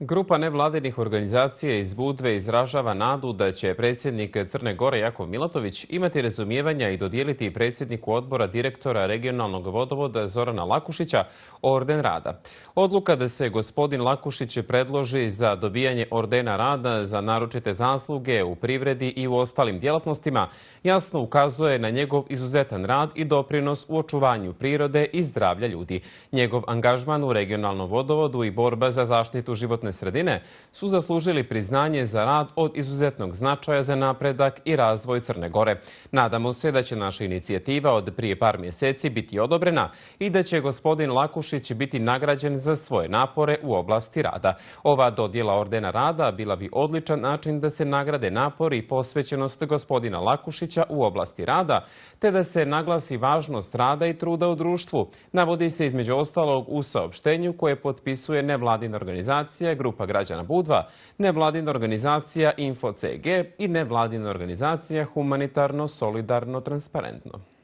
Grupa nevladinih organizacija iz Budve izražava nadu da će predsjednik Crne Gore Jakov Milatović imati razumijevanja i dodijeliti predsjedniku odbora direktora regionalnog vodovoda Zorana Lakušića orden rada. Odluka da se gospodin Lakušić predloži za dobijanje ordena rada za naročite zasluge u privredi i u ostalim djelatnostima jasno ukazuje na njegov izuzetan rad i doprinos u očuvanju prirode i zdravlja ljudi. Njegov angažman u regionalnom vodovodu i borba za zaštitu životne sredine su zaslužili priznanje za rad od izuzetnog značaja za napredak i razvoj Crne Gore. Nadamo se da će naša inicijativa od prije par mjeseci biti odobrena i da će gospodin Lakušić biti nagrađen za svoje napore u oblasti rada. Ova dodjela ordena rada bila bi odličan način da se nagrade napori i posvećenost gospodina Lakušića u oblasti rada, te da se naglasi važnost rada i truda u društvu. Navodi se između ostalog u saopštenju koje potpisuje nevladina organizacija Grupa građana Budva, nevladina organizacija Info CG i nevladina organizacija Humanitarno solidarno transparentno.